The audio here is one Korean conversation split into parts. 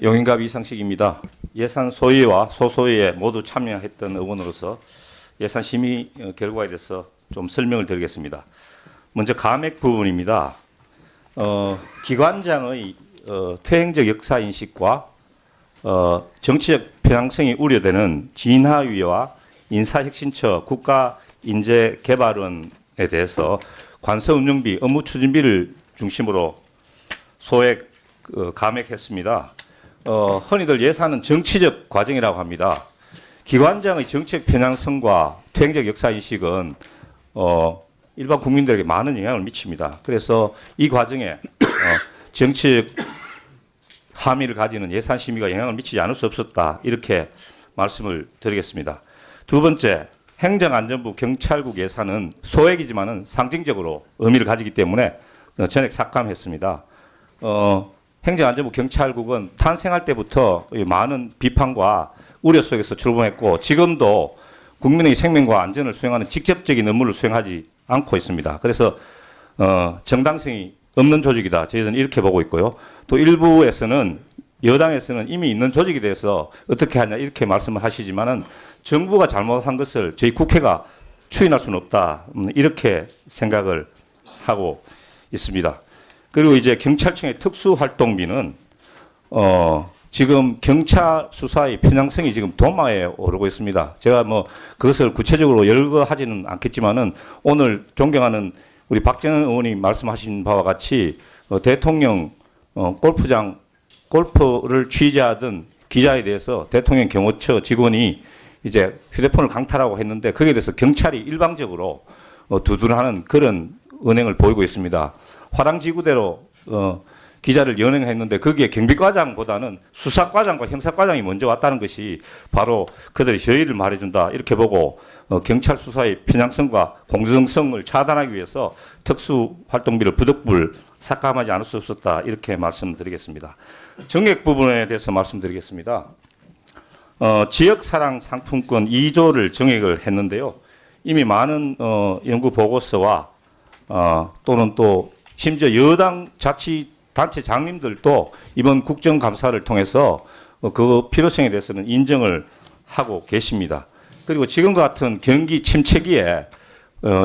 용인갑 이상식입니다. 예산 소위와 소소위에 모두 참여했던 의원으로서 예산 심의 결과에 대해서 좀 설명을 드리겠습니다. 먼저 감액 부분입니다. 기관장의 퇴행적 역사 인식과 정치적 편향성이 우려되는 진하위와 인사혁신처 국가인재개발원에 대해서 관서운영비, 업무 추진비를 중심으로 소액 감액했습니다. 흔히들 예산은 정치적 과정이라고 합니다. 기관장의 정치적 편향성과 퇴행적 역사인식은 일반 국민들에게 많은 영향을 미칩니다. 그래서 이 과정에 정치적 함의를 가지는 예산 심의가 영향을 미치지 않을 수 없었다. 이렇게 말씀을 드리겠습니다. 두 번째, 행정안전부 경찰국 예산은 소액이지만은 상징적으로 의미를 가지기 때문에 전액 삭감했습니다. 행정안전부 경찰국은 탄생할 때부터 많은 비판과 우려 속에서 출범했고 지금도 국민의 생명과 안전을 수행하는 직접적인 업무를 수행하지 않고 있습니다. 그래서 정당성이 없는 조직이다. 저희들은 이렇게 보고 있고요. 또 일부에서는 여당에서는 이미 있는 조직에 대해서 어떻게 하냐 이렇게 말씀을 하시지만은 정부가 잘못한 것을 저희 국회가 추인할 수는 없다. 이렇게 생각을 하고 있습니다. 그리고 이제 경찰청의 특수활동비는 지금 경찰 수사의 편향성이 지금 도마에 오르고 있습니다. 제가 뭐 그것을 구체적으로 열거하지는 않겠지만은 오늘 존경하는 우리 박정현 의원이 말씀하신 바와 같이 대통령 골프를 취재하던 기자에 대해서 대통령 경호처 직원이 이제 휴대폰을 강탈하고 했는데 거기에 대해서 경찰이 일방적으로 두둔하는 그런 은행을 보이고 있습니다. 화랑지구대로 기자를 연행했는데 거기에 경비과장보다는 수사과장과 형사과장이 먼저 왔다는 것이 바로 그들의 저의를 말해준다 이렇게 보고 경찰 수사의 편향성과 공정성을 차단하기 위해서 특수활동비를 부득불 삭감하지 않을 수 없었다 이렇게 말씀드리겠습니다. 정액 부분에 대해서 말씀드리겠습니다. 지역사랑 상품권 2조를 정액을 했는데요. 이미 많은 연구 보고서와 또는 또 심지어 여당 자치단체 장님들도 이번 국정감사를 통해서 그 필요성에 대해서는 인정을 하고 계십니다. 그리고 지금과 같은 경기 침체기에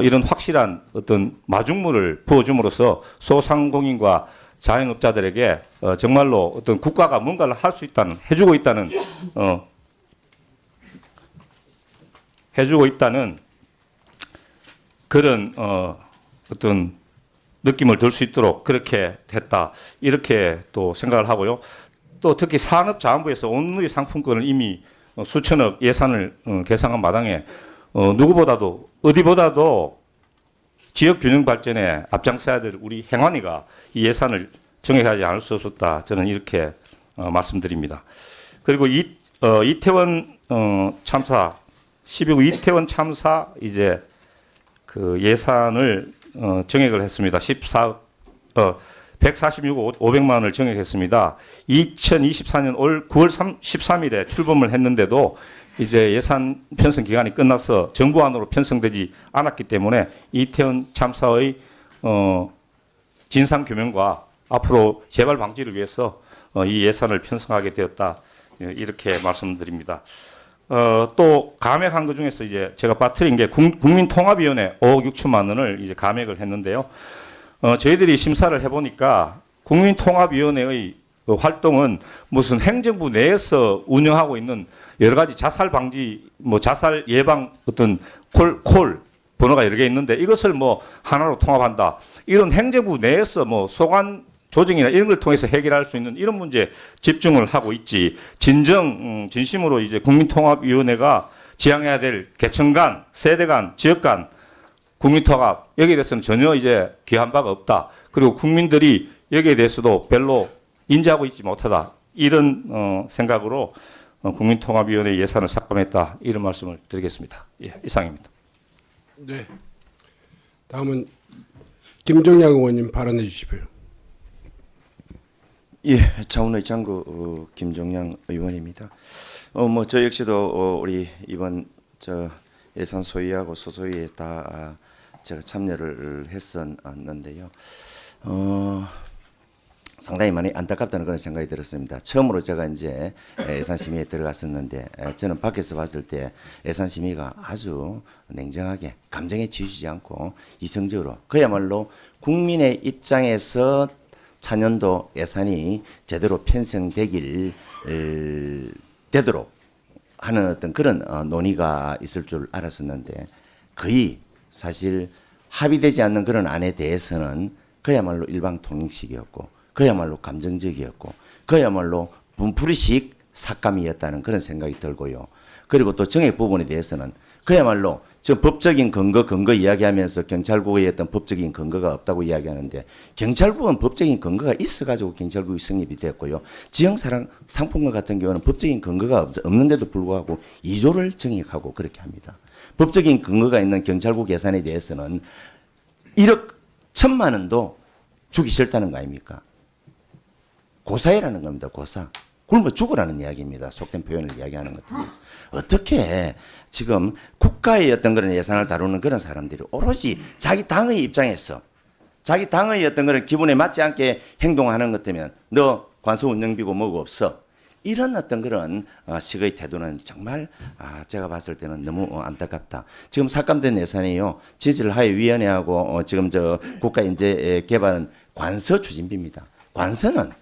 이런 확실한 어떤 마중물을 부어줌으로써 소상공인과 자영업자들에게 정말로 어떤 국가가 뭔가를 할 수 있다는, 해주고 있다는 그런 어떤 느낌을 들 수 있도록 그렇게 됐다. 이렇게 또 생각을 하고요. 또 특히 산업자원부에서 온누리 상품권을 이미 수천억 예산을 계상한 마당에 누구보다도 어디보다도 지역 균형 발전에 앞장서야 될 우리 행안위가 이 예산을 정액하지 않을 수 없었다. 저는 이렇게 말씀드립니다. 그리고 이태원 참사 12구 이태원 참사 이제 그 예산을 정액을 했습니다. 146억 500만 원을 정액했습니다. 2024년 올 9월 13일에 출범을 했는데도 이제 예산 편성 기간이 끝나서 정부안으로 편성되지 않았기 때문에 이태원 참사의 진상 규명과 앞으로 재발 방지를 위해서 이 예산을 편성하게 되었다. 이렇게 말씀드립니다. 또 감액한 것 중에서 이제 제가 빠뜨린 게 국민통합위원회 5억 6천만 원을 이제 감액을 했는데요. 저희들이 심사를 해보니까 국민통합위원회의 그 활동은 무슨 행정부 내에서 운영하고 있는 여러 가지 자살 방지, 뭐 자살 예방 어떤 콜 번호가 여러 개 있는데 이것을 뭐 하나로 통합한다. 이런 행정부 내에서 뭐 소관 조정이나 이런 걸 통해서 해결할 수 있는 이런 문제에 집중을 하고 있지. 진심으로 이제 국민통합위원회가 지향해야 될 계층 간, 세대 간, 지역 간 국민통합 여기에 대해서는 전혀 이제 기한 바가 없다. 그리고 국민들이 여기에 대해서도 별로 인지하고 있지 못하다. 이런 생각으로 국민통합위원회 예산을 삭감했다. 이런 말씀을 드리겠습니다. 예, 이상입니다. 네. 다음은 김정양 의원님 발언해 주십시오. 예, 차은의 장구 김종양 의원입니다. 뭐 저 역시도 우리 이번 저 예산 소위하고 소소위에 다 제가 참여를 했었는데요. 상당히 많이 안타깝다는 그런 생각이 들었습니다. 처음으로 제가 이제 예산심의에 들어갔었는데 저는 밖에서 봤을 때 예산심의가 아주 냉정하게 감정에 치우치지 않고 이성적으로 그야말로 국민의 입장에서 차년도 예산이 제대로 편성되길 되도록 하는 어떤 그런 논의가 있을 줄 알았었는데 거의 사실 합의되지 않는 그런 안에 대해서는 그야말로 일방통행식이었고 그야말로 감정적이었고 그야말로 분풀이식 삭감이었다는 그런 생각이 들고요. 그리고 또 정액 부분에 대해서는 그야말로 저 법적인 근거 이야기하면서 경찰국의 어떤 법적인 근거가 없다고 이야기하는데 경찰국은 법적인 근거가 있어가지고 경찰국이 성립이 됐고요. 지형사랑 상품권 같은 경우는 법적인 근거가 없는데도 불구하고 2조를 정액하고 그렇게 합니다. 법적인 근거가 있는 경찰국 예산에 대해서는 1억 1천만 원도 주기 싫다는 거 아닙니까? 고사해라는 겁니다. 고사. 굶어 죽으라는 이야기입니다. 속된 표현을 이야기하는 것들이. 어떻게 지금 국가의 어떤 그런 예산을 다루는 그런 사람들이 오로지 자기 당의 입장에서 자기 당의 어떤 그런 기분에 맞지 않게 행동하는 것 때문에 너 관서 운영비고 뭐고 없어. 이런 어떤 그런 식의 태도는 정말 제가 봤을 때는 너무 안타깝다. 지금 삭감된 예산이요. 지질하회위원회하고 지금 저 국가인재개발은 관서 추진비입니다. 관서는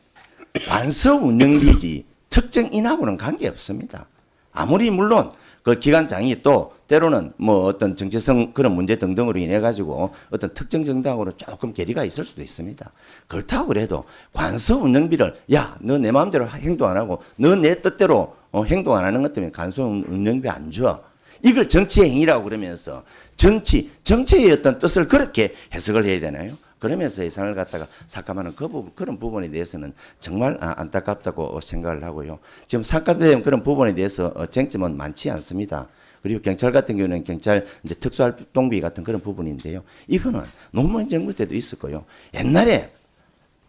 관서 운영비지 특정인하고는 관계없습니다. 아무리 물론 그 기관장이 또 때로는 뭐 어떤 정체성 그런 문제 등등으로 인해 가지고 어떤 특정 정당으로 조금 괴리가 있을 수도 있습니다. 그렇다고 그래도 관서 운영비를 야, 너 내 마음대로 행동 안 하고 너 내 뜻대로 행동 안 하는 것 때문에 관서 운영비 안 줘. 이걸 정치의 행위라고 그러면서 정치의 어떤 뜻을 그렇게 해석을 해야 되나요? 그러면서 예산을 갖다가 삭감하는 그런 부분에 대해서는 정말 안타깝다고 생각을 하고요. 지금 삭감된 그런 부분에 대해서 쟁점은 많지 않습니다. 그리고 경찰 같은 경우는 경찰 이제 특수활동비 같은 그런 부분인데요. 이거는 노무현 정부 때도 있었고요. 옛날에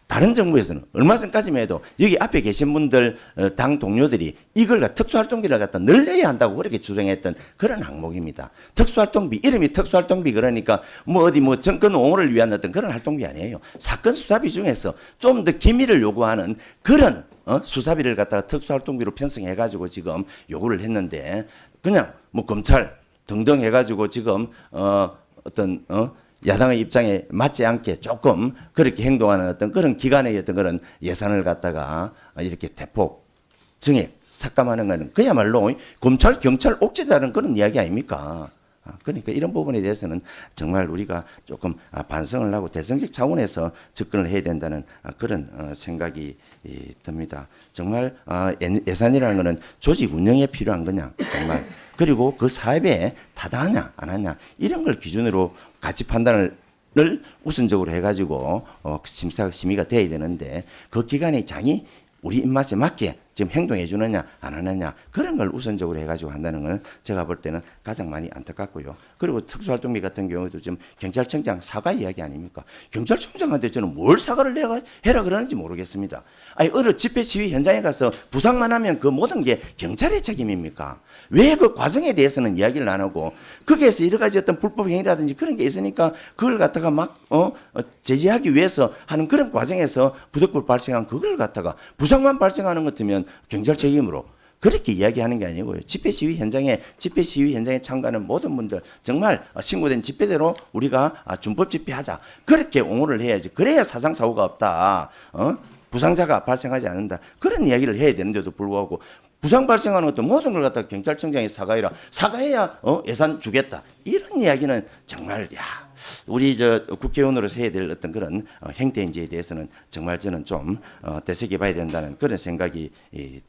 다른 정부에서는 얼마 전까지만 해도 여기 앞에 계신 분들 당 동료들이 이걸 특수활동비를 갖다 늘려야 한다고 그렇게 주장했던 그런 항목입니다. 특수활동비 이름이 특수활동비 그러니까 뭐 어디 뭐 정권 옹호를 위한 어떤 그런 활동비 아니에요. 사건 수사비 중에서 좀 더 기밀을 요구하는 그런 수사비를 갖다가 특수활동비로 편성해 가지고 지금 요구를 했는데 그냥 뭐 검찰 등등 해 가지고 지금 어떤 야당의 입장에 맞지 않게 조금 그렇게 행동하는 어떤 그런 기관의 어떤 그런 예산을 갖다가 이렇게 대폭 정액 삭감하는 것은 그야말로 검찰 경찰 옥죄자는 그런 이야기 아닙니까? 그러니까 이런 부분에 대해서는 정말 우리가 조금 반성을 하고 대승적 차원에서 접근을 해야 된다는 그런 생각이 듭니다. 정말 예산이라는 것은 조직 운영에 필요한 거냐 정말 그리고 그 사업에 타당하냐 안 하냐 이런 걸 기준으로 가치 판단을 우선적으로 해가지고 심의가 돼야 되는데 그 기관의 장이 우리 입맛에 맞게 지금 행동해 주느냐 안 하느냐 그런 걸 우선적으로 해가지고 한다는 것은 제가 볼 때는 가장 많이 안타깝고요. 그리고 특수활동비 같은 경우도 지금 경찰청장 사과 이야기 아닙니까? 경찰청장한테 저는 뭘 사과를 해라 그러는지 모르겠습니다. 아니 어느 집회 시위 현장에 가서 부상만 하면 그 모든 게 경찰의 책임입니까? 왜 그 과정에 대해서는 이야기를 안 하고 거기에서 여러 가지 어떤 불법 행위라든지 그런 게 있으니까 그걸 갖다가 막 제재하기 위해서 하는 그런 과정에서 부득불 발생한 그걸 갖다가 부상만 발생하는 것 같으면 경찰 책임으로 그렇게 이야기하는 게 아니고요. 집회 시위 현장에 참가하는 모든 분들 정말 신고된 집회대로 우리가 준법 집회하자. 그렇게 옹호를 해야지. 그래야 사상 사고가 없다. 부상자가 발생하지 않는다. 그런 이야기를 해야 되는데도 불구하고 부상 발생하는 것도 모든 걸 갖다가 경찰청장이 사과해야 예산 주겠다. 이런 이야기는 정말 우리 국회의원으로서 해야 될 어떤 그런 행태인지에 대해서는 정말 저는 좀 되새겨봐야 된다는 그런 생각이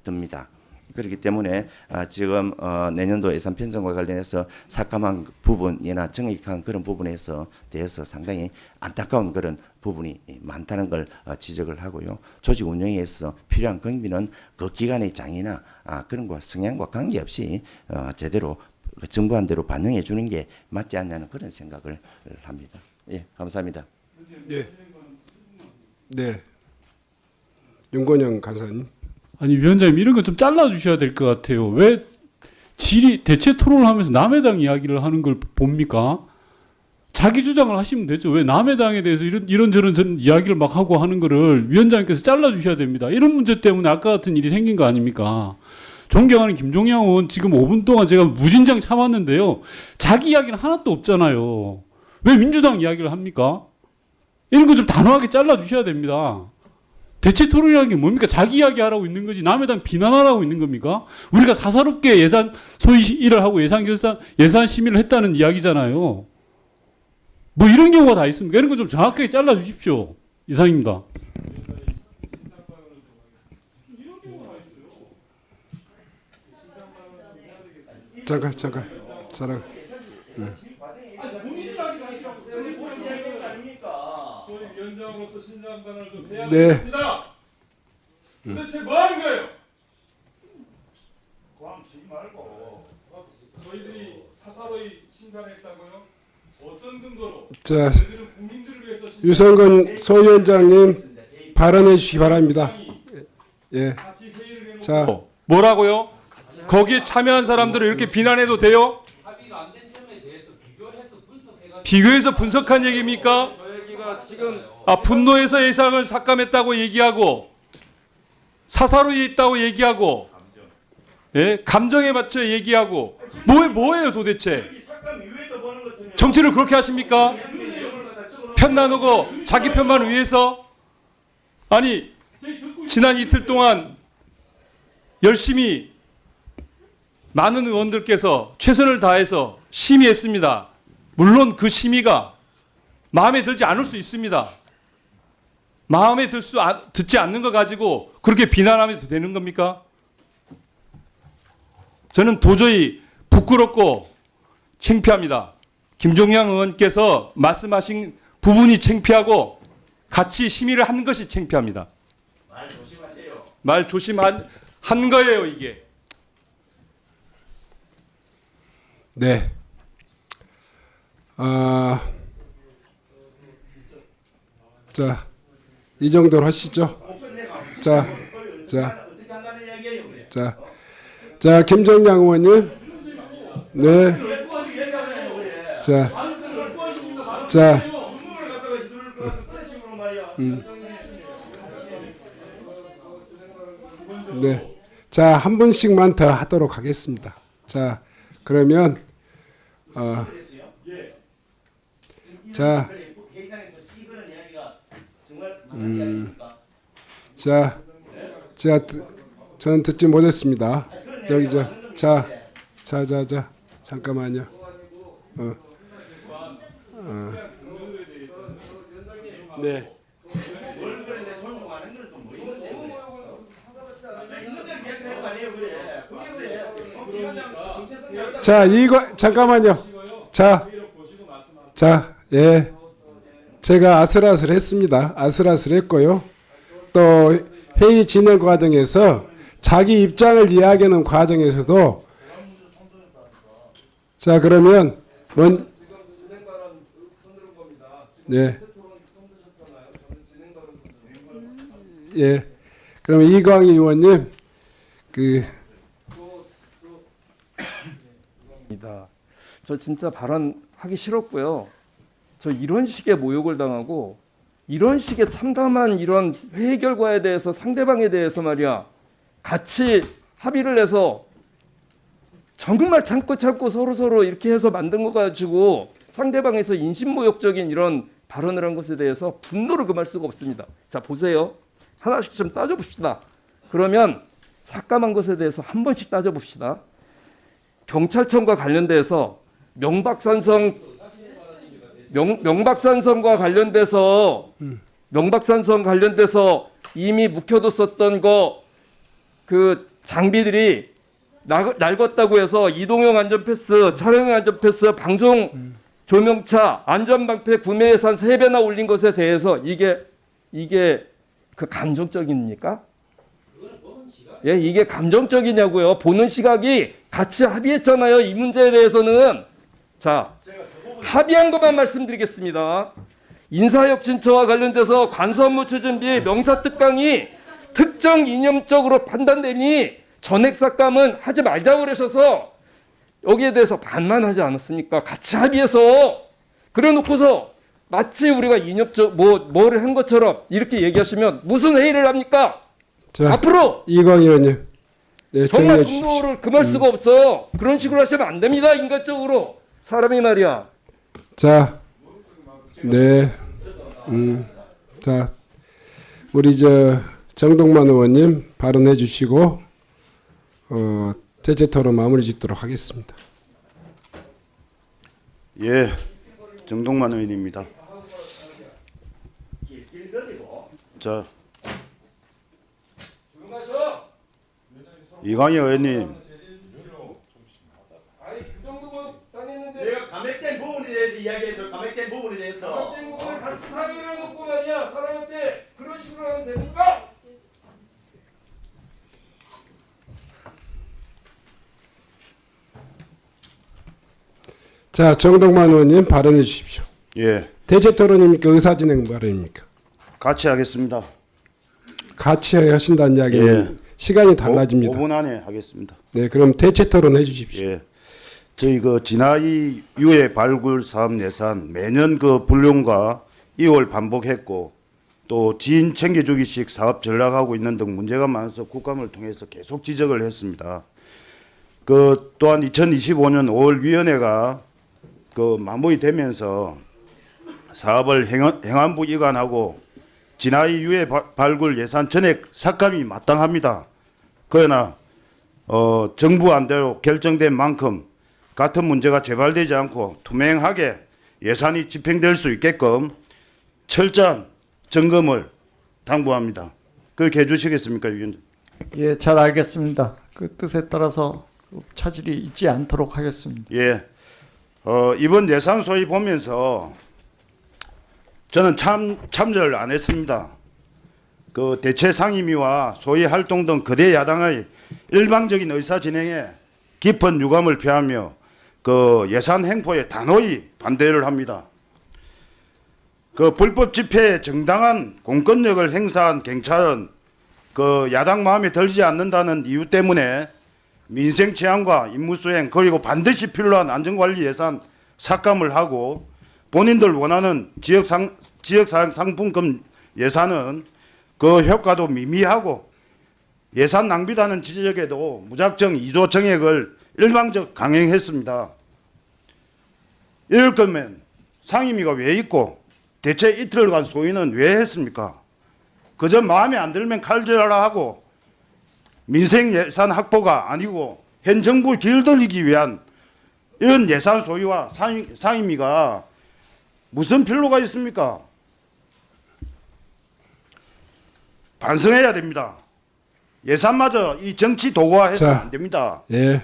듭니다. 그렇기 때문에 지금 내년도 예산 편성과 관련해서 삭감한 부분이나 정액한 그런 부분에서 대해서 상당히 안타까운 그런 부분이 많다는 걸 지적을 하고요. 조직 운영에 있어서 필요한 경비는 그 기관의 장이나 그런 것 성향과 관계없이 제대로 정부한 대로 반영해 주는 게 맞지 않냐는 그런 생각을 합니다. 예, 감사합니다. 네. 네. 윤건영 간사님. 아니 위원장님 이런 거 좀 잘라 주셔야 될 것 같아요. 왜 대체 토론을 하면서 남의 당 이야기를 하는 걸 봅니까? 자기 주장을 하시면 되죠. 왜 남의 당에 대해서 이런저런 이야기를 막 하고 하는 거를 위원장님께서 잘라주셔야 됩니다. 이런 문제 때문에 아까 같은 일이 생긴 거 아닙니까? 존경하는 김종양 의원 지금 5분 동안 제가 무진장 참았는데요. 자기 이야기는 하나도 없잖아요. 왜 민주당 이야기를 합니까? 이런 거 좀 단호하게 잘라주셔야 됩니다. 대체 토론이라는 게 뭡니까? 자기 이야기 하라고 있는 거지 남의 당 비난하라고 있는 겁니까? 우리가 사사롭게 예산 소위 일을 하고 예산 심의를 했다는 이야기잖아요. 뭐 이런 경우가 다 있습니까? 이런 거 좀 정확하게 잘라주십시오. 이상입니다. 잠깐. 위원장으로서 신장관을 좀 해야 네. 되겠습니다. 도대체 뭐 하는 거예요? 저희들이 사사로이 신상했다고요? 어떤 근거로? 자, 저희들은 국민들을 위해서 유성근 소위원장님 발언해 주시기 바랍니다. 예. 같이 회의를 해놓고 자, 뭐라고요? 거기에 참여한 사람들을 이렇게 비난해도 돼요? 합의가 안 된 점에 대해서 비교해서 분석해가지고 비교해서 분석한 얘기입니까? 분노해서 예상을 삭감했다고 얘기하고 사사로이 있다고 얘기하고 예? 감정에 맞춰 얘기하고 뭐예요 도대체? 정치를 그렇게 하십니까? 편 나누고 자기 편만 위해서 아니 지난 이틀 동안 열심히 많은 의원들께서 최선을 다해서 심의했습니다. 물론 그 심의가 마음에 들지 않을 수 있습니다. 마음에 듣지 않는 거 가지고 그렇게 비난하면 되는 겁니까? 저는 도저히 부끄럽고 창피합니다. 김종양 의원께서 말씀하신 부분이 창피하고 같이 심의를 한 것이 창피합니다. 말 조심하세요. 말 조심한 거예요 이게. 네. 자, 이 정도로 하시죠. 자, 김정양 의원님. 네. 네. 자, 한 분씩만 더 하도록 하겠습니다. 자, 그러면 자, 저는 듣지 못했습니다. 잠깐만요. 네. 자, 이거 잠깐만요. 예. 제가 아슬아슬했습니다. 아슬아슬했고요. 또 회의 진행 과정에서 자기 입장을 이야기하는 과정에서도 자, 그러면 네. 예. 그러면 이광희 의원님 저 진짜 발언하기 싫었고요. 저 이런 식의 모욕을 당하고 이런 식의 참담한 이런 회의 결과에 대해서 상대방에 대해서 말이야 같이 합의를 해서 정말 참고 서로 이렇게 해서 만든 거 가지고 상대방에서 인신모욕적인 이런 발언을 한 것에 대해서 분노를 금할 수가 없습니다. 자, 보세요. 하나씩 좀 따져봅시다. 그러면 삭감한 것에 대해서 한 번씩 따져봅시다. 경찰청과 관련돼서 명박산성과 관련돼서 이미 묵혀뒀었던 그 장비들이 낡았다고 해서 이동형 안전패스, 차량용 안전패스, 방송 조명차, 안전방패 구매 예산 3배나 올린 것에 대해서 이게 그 감정적입니까? 예, 이게 감정적이냐고요. 보는 시각이 같이 합의했잖아요. 이 문제에 대해서는. 자, 합의한 것만 말씀드리겠습니다. 인사혁신처와 관련돼서 관서업무 추진비 명사특강이 특정 이념적으로 판단되니 전액삭감은 하지 말자고 그러셔서 여기에 대해서 반만하지 않았습니까? 같이 합의해서 그래 놓고서 마치 우리가 인협적 뭐를 한 것처럼 이렇게 얘기하시면 무슨 회의를 합니까? 자, 앞으로 이광 의원님, 네, 정말 정리해 주십시오. 분노를 금할 수가 없어. 그런 식으로 하시면 안 됩니다. 인간적으로 사람이 말이야. 자, 네, 자, 우리 정동만 의원님 발언해 주시고 대체 토론 마무리 짓도록 하겠습니다. 예, 정동만 의원입니다. 자, 조용하셔. 이광희 의원님, 아니 그 정도 당했는데 내가 감액된 부분에 대해서 이야기해서 감액된 부분에 대해서 잘못된 부분을 같이 상의를 해놓고 말이야. 사람한테 그런 식으로 하면 됩니까? 자, 정동만 의원님 발언해 주십시오. 예, 대체 토론입니까? 의사진행 발언입니까? 같이 하겠습니다. 같이 하신다는 이야기는 예. 시간이 달라집니다. 5분 안에 하겠습니다. 네, 그럼 대체 토론 해주십시오. 예, 저희 그 진아이 유해 발굴 사업 예산 매년 그 불용과 이월 반복했고 또 지인 챙겨주기식 사업 전락하고 있는 등 문제가 많아서 국감을 통해서 계속 지적을 했습니다. 그 또한 2025년 5월 위원회가 그 마무리되면서 사업을 행안부 이관하고 진아이 유해 발굴 예산 전액 삭감이 마땅합니다. 그러나 정부 안대로 결정된 만큼 같은 문제가 재발되지 않고 투명하게 예산이 집행될 수 있게끔 철저한 점검을 당부합니다. 그렇게 해주시겠습니까, 위원장? 예, 잘 알겠습니다. 그 뜻에 따라서 차질이 있지 않도록 하겠습니다. 예. 이번 예산 소위 보면서 저는 참여를 안 했습니다. 그 대체 상임위와 소위 활동 등 거대 야당의 일방적인 의사 진행에 깊은 유감을 표하며 그 예산 행포에 단호히 반대를 합니다. 그 불법 집회에 정당한 공권력을 행사한 경찰은 그 야당 마음에 들지 않는다는 이유 때문에 민생 치안과 임무 수행 그리고 반드시 필요한 안전관리 예산 삭감을 하고 본인들 원하는 지역 상품금 예산은 그 효과도 미미하고 예산 낭비다는 지적에도 무작정 2조 정액을 일방적 강행했습니다. 이럴 거면 상임위가 왜 있고 대체 이틀간 소위는 왜 했습니까? 그저 마음에 안 들면 칼질하라 하고 민생 예산 확보가 아니고 현 정부를 길들이기 위한 이런 예산 소위와 상임위가 무슨 필요가 있습니까? 반성해야 됩니다. 예산마저 이 정치 도구화해서는 안 됩니다. 예,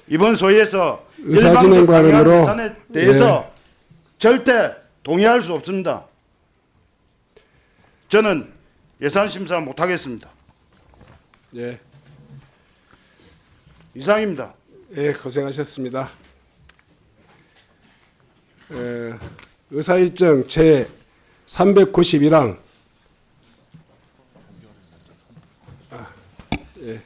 이번 소위에서 의사진행 일방적 강요한 발언으로 예산에 대해서 절대 동의할 수 없습니다. 저는 예산 심사 못하겠습니다. 예, 이상입니다. 예, 고생하셨습니다. 의사일정 제 391항 예.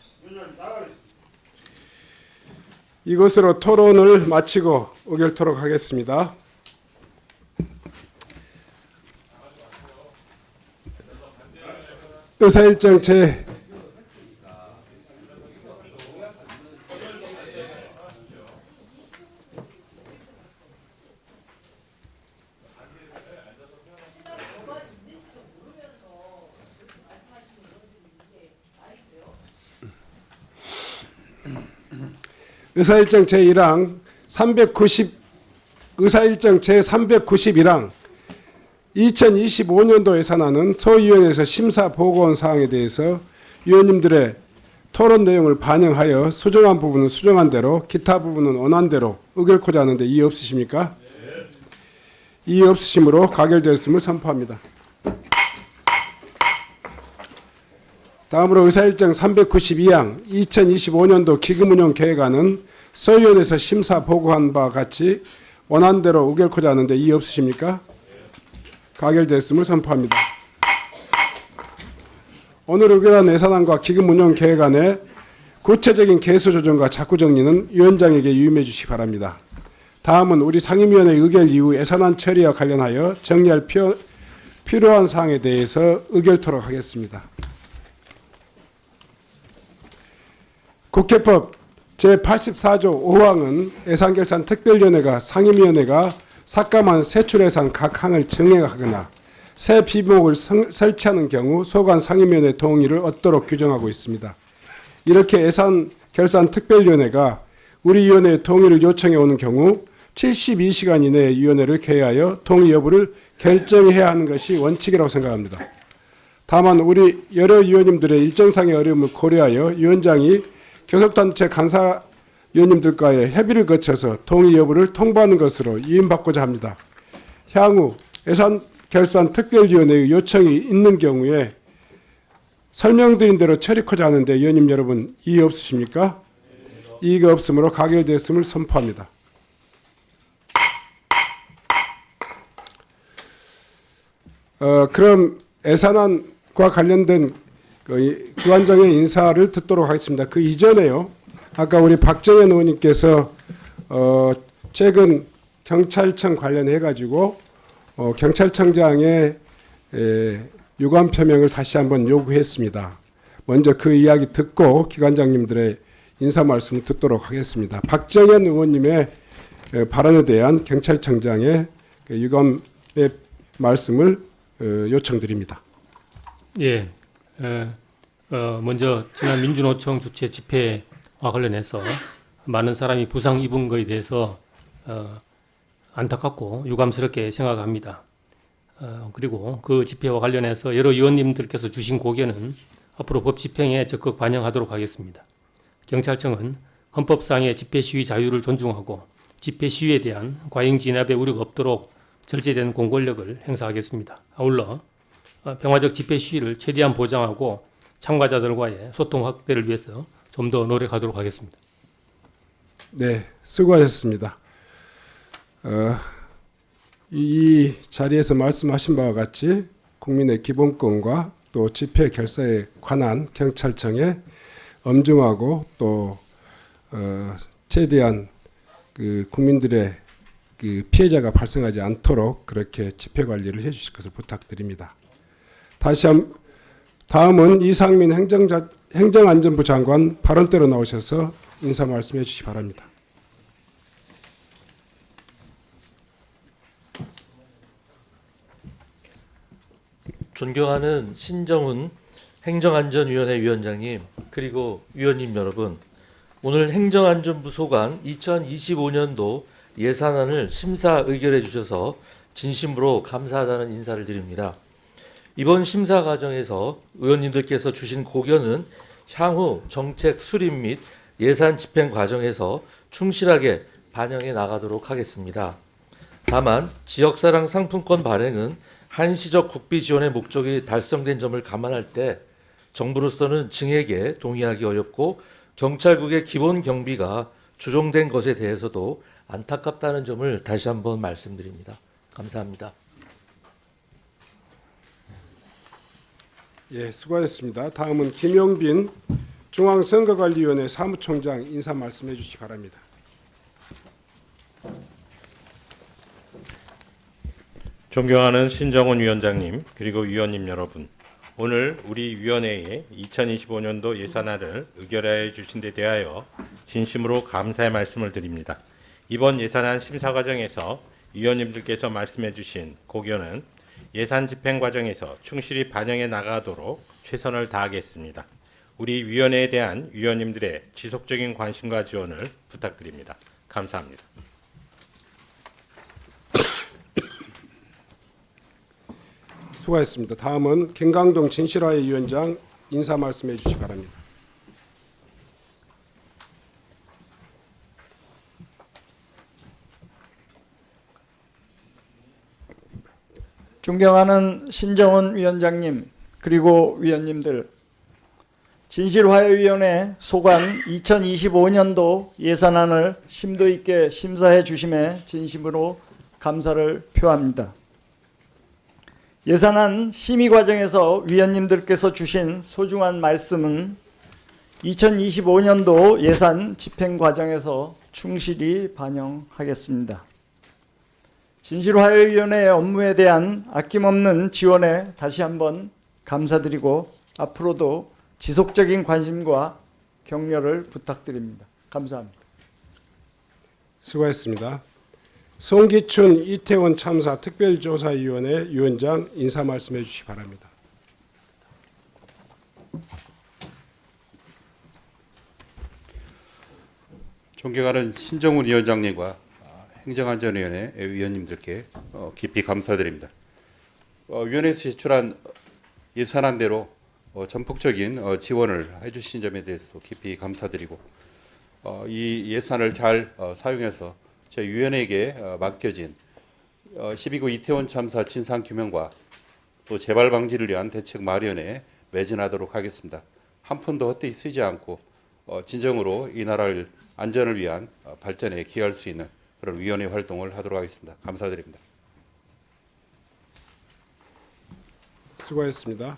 이것으로 토론을 마치고 의결토록 하겠습니다. 의사일정 제 의사일정 제1항 390 의사일정 제391항 2025년도 예산안은 소위원회에서 심사 보고한 사항에 대해서 위원님들의 토론 내용을 반영하여 수정한 부분은 수정한 대로 기타 부분은 원한 대로 의결코자 하는데 이의 없으십니까? 이의 없으시므로 가결되었음을 선포합니다. 다음으로 의사일정 392항 2025년도 기금운용 계획안은 소위원회에서 심사 보고한 바와 같이 원안대로 의결코자 하는데 이의 없으십니까? 가결됐음을 선포합니다. 오늘 의결한 예산안과 기금운용 계획안의 구체적인 개수 조정과 자구 정리는 위원장에게 유임해 주시기 바랍니다. 다음은 우리 상임위원회 의결 이후 예산안 처리와 관련하여 정리할 필요한 사항에 대해서 의결토록 하겠습니다. 국회법 제84조 5항은 예산결산특별위원회가 상임위원회가 삭감한 세출예산 각 항을 정액하거나 새 비목을 설치하는 경우 소관 상임위원회 동의를 얻도록 규정하고 있습니다. 이렇게 예산결산특별위원회가 우리 위원회의 동의를 요청해 오는 경우 72시간 이내에 위원회를 개회하여 동의 여부를 결정해야 하는 것이 원칙이라고 생각합니다. 다만 우리 여러 위원님들의 일정상의 어려움을 고려하여 위원장이 교섭단체 간사위원님들과의 협의를 거쳐서 동의 여부를 통보하는 것으로 이임받고자 합니다. 향후 예산결산특별위원회의 요청이 있는 경우에 설명드린 대로 처리하고자 하는데 위원님 여러분 이의 없으십니까? 이의가 없으므로 가결되었음을 선포합니다. 그럼 예산안과 관련된 기관장의 인사를 듣도록 하겠습니다. 그 이전에요. 아까 우리 박정현 의원님께서 최근 경찰청 관련해 가지고 경찰청장의 유감 표명을 다시 한번 요구했습니다. 먼저 그 이야기 듣고 기관장님들의 인사 말씀 듣도록 하겠습니다. 박정현 의원님의 발언에 대한 경찰청장의 유감의 말씀을 요청드립니다. 예, 먼저 지난 민주노총 주최 집회와 관련해서 많은 사람이 부상 입은 것에 대해서 안타깝고 유감스럽게 생각합니다. 그리고 그 집회와 관련해서 여러 의원님들께서 주신 고견은 앞으로 법 집행에 적극 반영하도록 하겠습니다. 경찰청은 헌법상의 집회 시위 자유를 존중하고 집회 시위에 대한 과잉 진압의 우려가 없도록 절제된 공권력을 행사하겠습니다. 아울러 평화적 집회 시위를 최대한 보장하고 참가자들과의 소통 확대를 위해서 좀 더 노력하도록 하겠습니다. 네, 수고하셨습니다. 이 자리에서 말씀하신 바와 같이 국민의 기본권과 또 집회 결사에 관한 경찰청의 엄중하고 또 최대한 그 국민들의 그 피해자가 발생하지 않도록 그렇게 집회 관리를 해주실 것을 부탁드립니다. 다음은 이상민 행정안전부 장관 발언대로 나오셔서 인사 말씀해 주시기 바랍니다. 존경하는 신정훈 행정안전위원회 위원장님 그리고 위원님 여러분, 오늘 행정안전부 소관 2025년도 예산안을 심사 의결해 주셔서 진심으로 감사하다는 인사를 드립니다. 이번 심사 과정에서 의원님들께서 주신 고견은 향후 정책 수립 및 예산 집행 과정에서 충실하게 반영해 나가도록 하겠습니다. 다만 지역사랑 상품권 발행은 한시적 국비 지원의 목적이 달성된 점을 감안할 때 정부로서는 증액에 동의하기 어렵고 경찰국의 기본 경비가 조정된 것에 대해서도 안타깝다는 점을 다시 한번 말씀드립니다. 감사합니다. 예, 수고하셨습니다. 다음은 김용빈 중앙선거관리위원회 사무총장 인사 말씀해 주시기 바랍니다. 존경하는 신정훈 위원장님 그리고 위원님 여러분, 오늘 우리 위원회의 2025년도 예산안을 의결하여 주신 데 대하여 진심으로 감사의 말씀을 드립니다. 이번 예산안 심사 과정에서 위원님들께서 말씀해 주신 고견은 예산 집행 과정에서 충실히 반영해 나가도록 최선을 다하겠습니다. 우리 위원회에 대한 위원님들의 지속적인 관심과 지원을 부탁드립니다. 감사합니다. 수고하셨습니다. 다음은 김강동 진실화의 위원장 인사 말씀해 주시기 바랍니다. 존경하는 신정훈 위원장님 그리고 위원님들, 진실화해위원회 소관 2025년도 예산안을 심도 있게 심사해 주심에 진심으로 감사를 표합니다. 예산안 심의 과정에서 위원님들께서 주신 소중한 말씀은 2025년도 예산 집행 과정에서 충실히 반영하겠습니다. 진실화해위원회의 업무에 대한 아낌없는 지원에 다시 한번 감사드리고 앞으로도 지속적인 관심과 격려를 부탁드립니다. 감사합니다. 수고했습니다. 송기춘 이태원 참사 특별조사위원회 위원장 인사 말씀해 주시기 바랍니다. 존경하는 신정훈 위원장님과 행정안전위원회 위원님들께 깊이 감사드립니다. 위원회에서 제출한 예산안대로 전폭적인 지원을 해주신 점에 대해서 깊이 감사드리고 이 예산을 잘 사용해서 저희 위원회에게 맡겨진 12구 이태원 참사 진상 규명과 또 재발 방지를 위한 대책 마련에 매진하도록 하겠습니다. 한 푼도 헛되이 쓰지 않고 진정으로 이 나라를 안전을 위한 발전에 기여할 수 있는 그런 위원회 활동을 하도록 하겠습니다. 감사드립니다. 수고했습니다.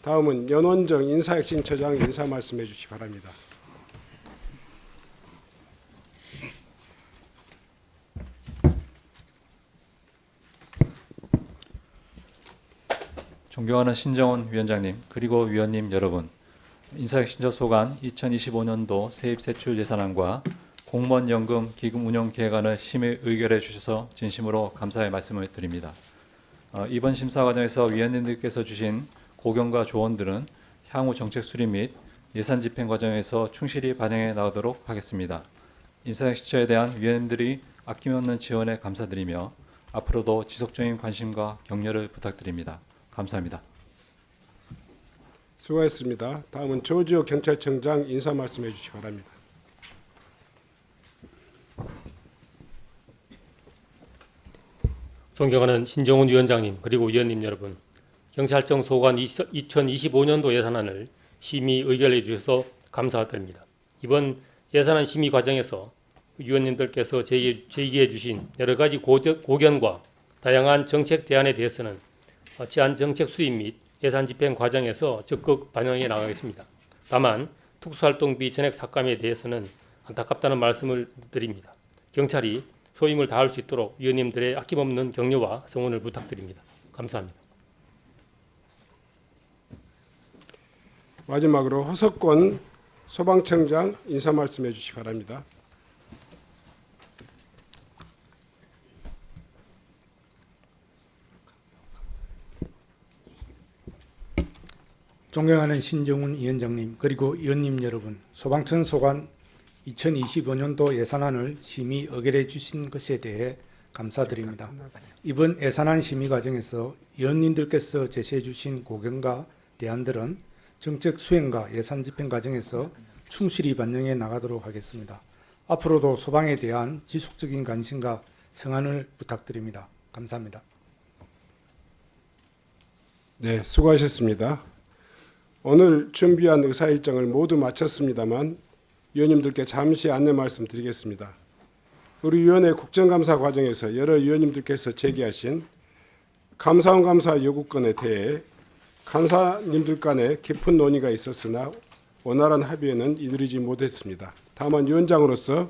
다음은 연원정 인사혁신처장 인사 말씀해 주시기 바랍니다. 존경하는 신정훈 위원장님 그리고 위원님 여러분, 인사혁신처 소관 2025년도 세입세출 예산안과 공무원연금 기금 운영 계획안을 심의 의결해 주셔서 진심으로 감사의 말씀을 드립니다. 이번 심사 과정에서 위원님들께서 주신 고견과 조언들은 향후 정책 수립 및 예산 집행 과정에서 충실히 반영해 나가도록 하겠습니다. 인사혁신처에 대한 위원님들이 아낌없는 지원에 감사드리며 앞으로도 지속적인 관심과 격려를 부탁드립니다. 감사합니다. 수고했습니다. 다음은 조지호 경찰청장 인사 말씀해 주시기 바랍니다. 존경하는 신정훈 위원장님 그리고 위원님 여러분, 경찰청 소관 2025년도 예산안을 심의 의결해 주셔서 감사드립니다. 이번 예산안 심의 과정에서 위원님들께서 제기해 주신 여러 가지 고견과 다양한 정책 대안에 대해서는 제안 정책 수립 및 예산 집행 과정에서 적극 반영해 나가겠습니다. 다만 특수활동비 전액 삭감에 대해서는 안타깝다는 말씀을 드립니다. 경찰이 소임을 다할 수 있도록 위원님들의 아낌없는 격려와 성원을 부탁드립니다. 감사합니다. 마지막으로 허석권 소방청장 인사 말씀해 주시기 바랍니다. 존경하는 신정훈 위원장님 그리고 위원님 여러분, 소방청 소관 2025년도 예산안을 심의 의결해 주신 것에 대해 감사드립니다. 이번 예산안 심의 과정에서 위원님들께서 제시해 주신 고견과 대안들은 정책 수행과 예산 집행 과정에서 충실히 반영해 나가도록 하겠습니다. 앞으로도 소방에 대한 지속적인 관심과 성안을 부탁드립니다. 감사합니다. 네, 수고하셨습니다. 오늘 준비한 의사 일정을 모두 마쳤습니다만 위원님들께 잠시 안내 말씀드리겠습니다. 우리 위원회 국정감사 과정에서 여러 위원님들께서 제기하신 감사원 감사 요구건에 대해 간사님들 간에 깊은 논의가 있었으나 원활한 합의에는 이르지 못했습니다. 다만 위원장으로서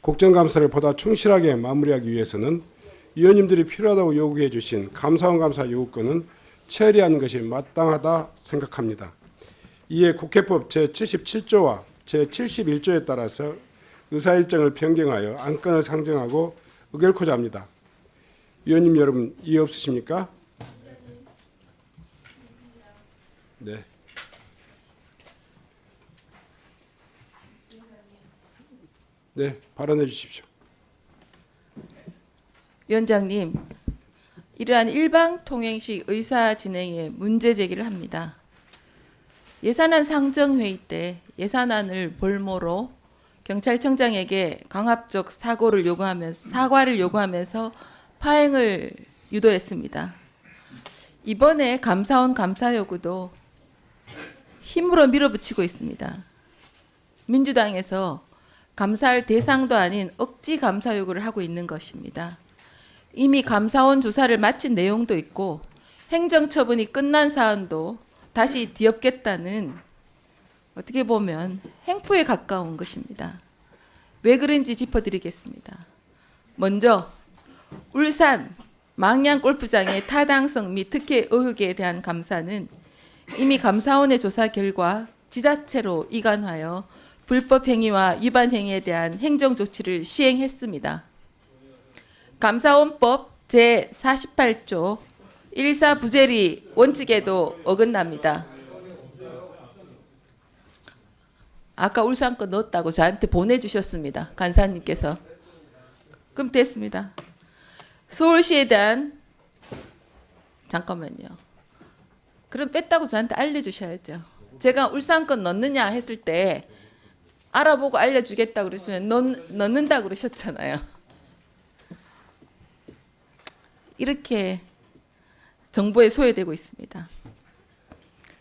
국정감사를 보다 충실하게 마무리하기 위해서는 위원님들이 필요하다고 요구해 주신 감사원 감사 요구건은 처리하는 것이 마땅하다 생각합니다. 이에 국회법 제77조와 제71조에 따라서 의사일정을 변경하여 안건을 상정하고 의결코자 합니다. 위원님 여러분 이해 없으십니까? 네. 네, 발언해 주십시오. 위원장님, 이러한 일방 통행식 의사 진행에 문제 제기를 합니다. 예산안 상정회의 때 예산안을 볼모로 경찰청장에게 강압적 사과를 요구하면서 파행을 유도했습니다. 이번에 감사원 감사 요구도 힘으로 밀어붙이고 있습니다. 민주당에서 감사할 대상도 아닌 억지 감사 요구를 하고 있는 것입니다. 이미 감사원 조사를 마친 내용도 있고 행정처분이 끝난 사안도 다시 뒤엎겠다는 어떻게 보면 행포에 가까운 것입니다. 왜 그런지 짚어드리겠습니다. 먼저 울산 망양 골프장의 타당성 및 특혜 의혹에 대한 감사는 이미 감사원의 조사 결과 지자체로 이관하여 불법 행위와 위반 행위에 대한 행정 조치를 시행했습니다. 감사원법 제48조 1사 부재리 원칙에도 어긋납니다. 아까 울산 거 넣었다고 저한테 보내주셨습니다. 간사님께서. 그럼 됐습니다. 서울시에 대한 잠깐만요. 그럼 뺐다고 저한테 알려주셔야죠. 제가 울산 건 넣느냐 했을 때 알아보고 알려주겠다고 그랬으면 넣는다고 그러셨잖아요. 이렇게 정보에 소외되고 있습니다.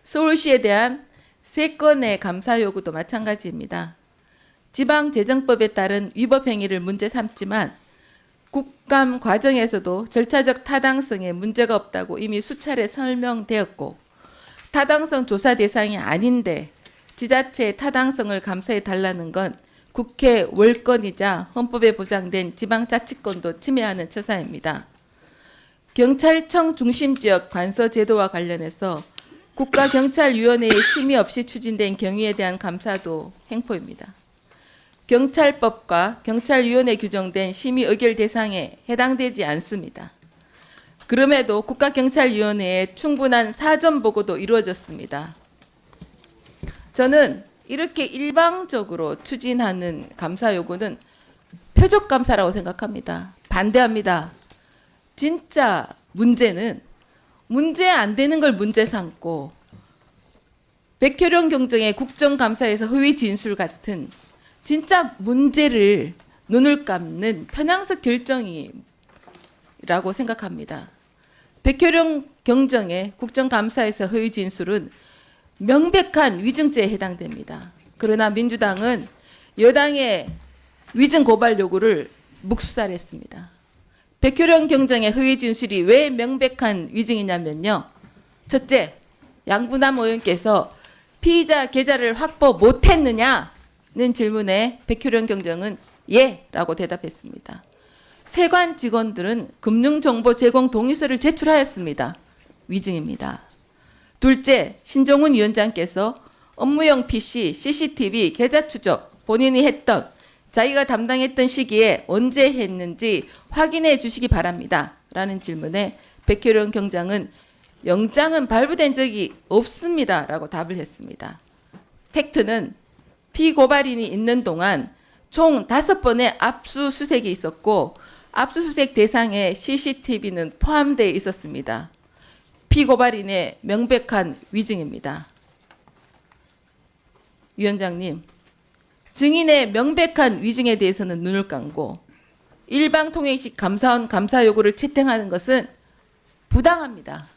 서울시에 대한 3건의 감사 요구도 마찬가지입니다. 지방재정법에 따른 위법 행위를 문제 삼지만 국감 과정에서도 절차적 타당성에 문제가 없다고 이미 수차례 설명되었고 타당성 조사 대상이 아닌데 지자체의 타당성을 감사해 달라는 건 국회 월권이자 헌법에 보장된 지방자치권도 침해하는 처사입니다. 경찰청 중심지역 관서 제도와 관련해서 국가경찰위원회의 심의 없이 추진된 경위에 대한 감사도 행포입니다. 경찰법과 경찰위원회 규정된 심의 의결 대상에 해당되지 않습니다. 그럼에도 국가경찰위원회에 충분한 사전 보고도 이루어졌습니다. 저는 이렇게 일방적으로 추진하는 감사 요구는 표적 감사라고 생각합니다. 반대합니다. 진짜 문제는 문제 안 되는 걸 문제 삼고 백효령 경정의 국정감사에서 허위 진술 같은 진짜 문제를 눈을 감는 편향적 결정이라고 생각합니다. 백효령 경정의 국정감사에서 허위 진술은 명백한 위증죄에 해당됩니다. 그러나 민주당은 여당의 위증 고발 요구를 묵살했습니다. 백효령 경정의 허위 진술이 왜 명백한 위증이냐면요. 첫째, 양부남 의원께서 피의자 계좌를 확보 못했느냐는 질문에 백효령 경정은 예라고 대답했습니다. 세관 직원들은 금융정보 제공 동의서를 제출하였습니다. 위증입니다. 둘째, 신종훈 위원장께서 업무용 PC, CCTV 계좌 추적 본인이 했던 자기가 담당했던 시기에 언제 했는지 확인해 주시기 바랍니다. 라는 질문에 백효령 경장은 영장은 발부된 적이 없습니다. 라고 답을 했습니다. 팩트는 피고발인이 있는 동안 총 5번의 압수수색이 있었고 압수수색 대상에 CCTV는 포함되어 있었습니다. 피고발인의 명백한 위증입니다. 위원장님, 증인의 명백한 위증에 대해서는 눈을 감고 일방통행식 감사원 감사 요구를 채택하는 것은 부당합니다.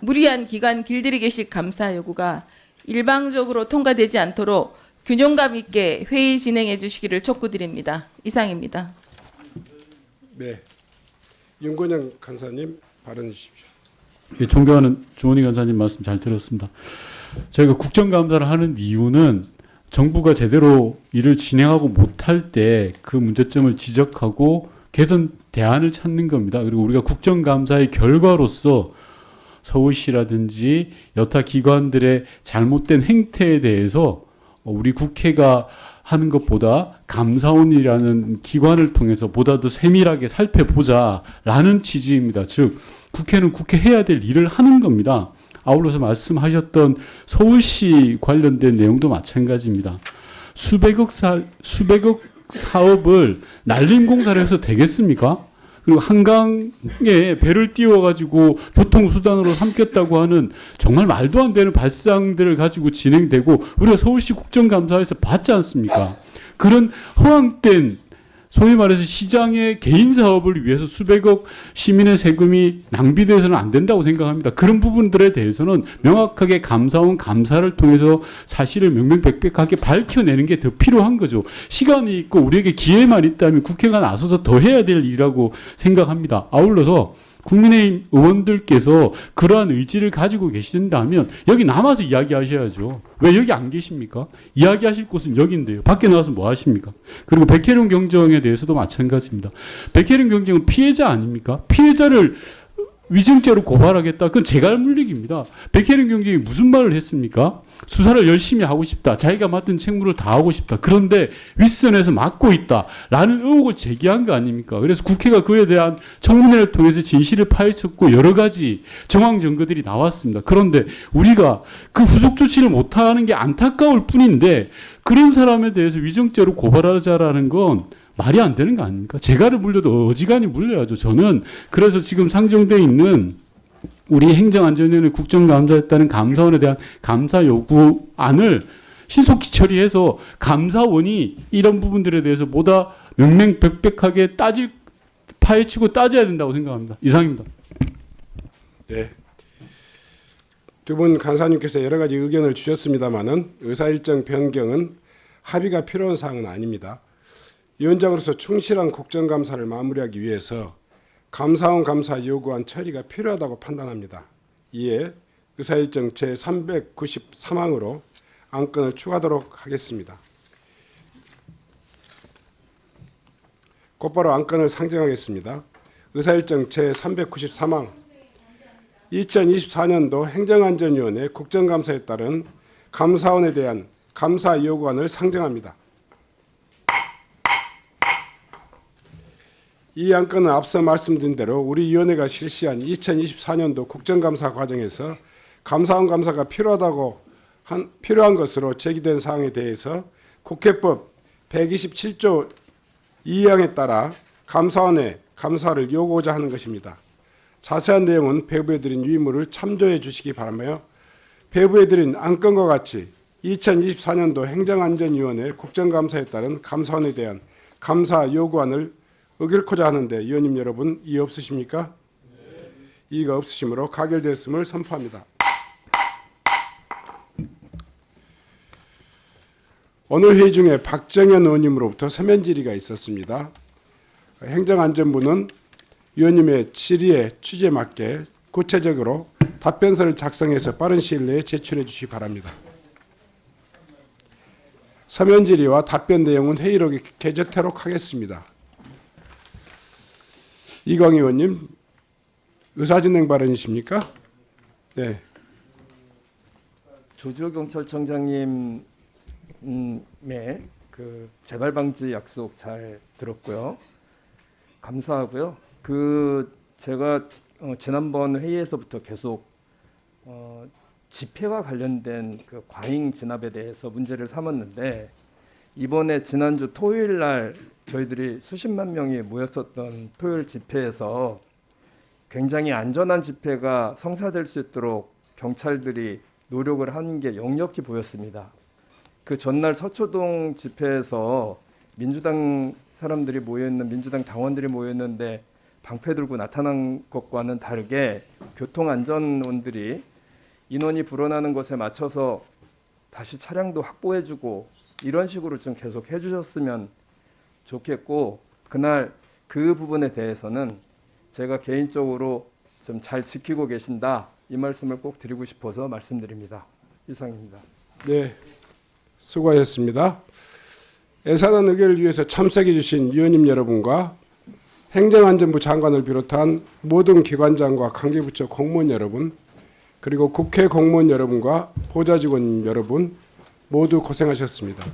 무리한 기간 길들이기식 감사 요구가 일방적으로 통과되지 않도록 균형감 있게 회의 진행해 주시기를 촉구드립니다. 이상입니다. 네, 윤건영 간사님 발언해 주십시오. 예, 존경하는 조은희 간사님 말씀 잘 들었습니다. 저희가 국정감사를 하는 이유는 정부가 제대로 일을 진행하고 못할 때 그 문제점을 지적하고 개선 대안을 찾는 겁니다. 그리고 우리가 국정감사의 결과로서 서울시라든지 여타 기관들의 잘못된 행태에 대해서 우리 국회가 하는 것보다 감사원이라는 기관을 통해서 보다 더 세밀하게 살펴보자라는 취지입니다. 즉 국회는 국회 해야 될 일을 하는 겁니다. 아울러서 말씀하셨던 서울시 관련된 내용도 마찬가지입니다. 수백억 사업을 날림공사를 해서 되겠습니까? 그리고 한강에 배를 띄워가지고 교통수단으로 삼겠다고 하는 정말 말도 안 되는 발상들을 가지고 진행되고 우리가 서울시 국정감사에서 봤지 않습니까? 그런 허황된 소위 말해서 시장의 개인 사업을 위해서 수백억 시민의 세금이 낭비돼서는 안 된다고 생각합니다. 그런 부분들에 대해서는 명확하게 감사원 감사를 통해서 사실을 명명백백하게 밝혀내는 게 더 필요한 거죠. 시간이 있고 우리에게 기회만 있다면 국회가 나서서 더 해야 될 일이라고 생각합니다. 아울러서 국민의힘 의원들께서 그러한 의지를 가지고 계신다면 여기 남아서 이야기하셔야죠. 왜 여기 안 계십니까? 이야기하실 곳은 여기인데요. 밖에 나와서 뭐 하십니까? 그리고 백혜련 경정에 대해서도 마찬가지입니다. 백혜련 경정은 피해자 아닙니까? 피해자를 위증죄로 고발하겠다. 그건 재갈 물리기입니다. 백혜련 경정이 무슨 말을 했습니까? 수사를 열심히 하고 싶다. 자기가 맡은 책무를 다하고 싶다. 그런데 윗선에서 막고 있다. 라는 의혹을 제기한 거 아닙니까? 그래서 국회가 그에 대한 청문회를 통해서 진실을 파헤쳤고 여러 가지 정황 증거들이 나왔습니다. 그런데 우리가 그 후속 조치를 못하는 게 안타까울 뿐인데 그런 사람에 대해서 위증죄로 고발하자라는 건 말이 안 되는 거 아닙니까? 재갈을 물려도 어지간히 물려야죠. 저는 그래서 지금 상정돼 있는 우리 행정안전위원회 국정감사에 따른 감사원에 대한 감사 요구안을 신속히 처리해서 감사원이 이런 부분들에 대해서 보다 명명백백하게 파헤치고 따져야 된다고 생각합니다. 이상입니다. 네. 두 분 간사님께서 여러 가지 의견을 주셨습니다마는 의사일정 변경은 합의가 필요한 사항은 아닙니다. 위원장으로서 충실한 국정감사를 마무리하기 위해서 감사원 감사 요구안 처리가 필요하다고 판단합니다. 이에 의사일정 제393항으로 안건을 추가하도록 하겠습니다. 곧바로 안건을 상정하겠습니다. 의사일정 제393항 2024년도 행정안전위원회 국정감사에 따른 감사원에 대한 감사 요구안을 상정합니다. 이 안건은 앞서 말씀드린 대로 우리 위원회가 실시한 2024년도 국정감사 과정에서 감사원 감사가 필요한 것으로 제기된 사항에 대해서 국회법 127조 2항에 따라 감사원에 감사를 요구하고자 하는 것입니다. 자세한 내용은 배부해드린 유의물을 참조해 주시기 바라며 배부해드린 안건과 같이 2024년도 행정안전위원회 국정감사에 따른 감사원에 대한 감사 요구안을 의결코자 하는데 위원님 여러분 이의 없으십니까? 네. 이의가 없으시므로 가결됐음을 선포합니다. 오늘 회의 중에 박정현 의원님으로부터 서면 질의가 있었습니다. 행정안전부는 위원님의 질의의 취지에 맞게 구체적으로 답변서를 작성해서 빠른 시일 내에 제출해 주시기 바랍니다. 서면 질의와 답변 내용은 회의록에 게재토록 하겠습니다. 이광희 의원님, 의사진행 발언이십니까? 네. 조지호 경찰청장님의 그 재발 방지 약속 잘 들었고요. 감사하고요. 제가 지난번 회의에서부터 계속 집회와 관련된 그 과잉 진압에 대해서 문제를 삼았는데 이번에 지난주 토요일 날 저희들이 수십만 명이 모였었던 토요일 집회에서 굉장히 안전한 집회가 성사될 수 있도록 경찰들이 노력을 하는 게 역력히 보였습니다. 그 전날 서초동 집회에서 민주당 사람들이 모여있는 민주당 당원들이 모였는데 방패 들고 나타난 것과는 다르게 교통안전원들이 인원이 불어나는 것에 맞춰서 다시 차량도 확보해주고 이런 식으로 좀 계속 해주셨으면 좋겠고 그날 그 부분에 대해서는 제가 개인적으로 좀 잘 지키고 계신다 이 말씀을 꼭 드리고 싶어서 말씀드립니다. 이상입니다. 네, 수고하셨습니다. 예산안 의결을 위해서 참석해 주신 위원님 여러분과 행정안전부 장관을 비롯한 모든 기관장과 관계부처 공무원 여러분 그리고 국회 공무원 여러분과 보좌직원 여러분 모두 고생하셨습니다.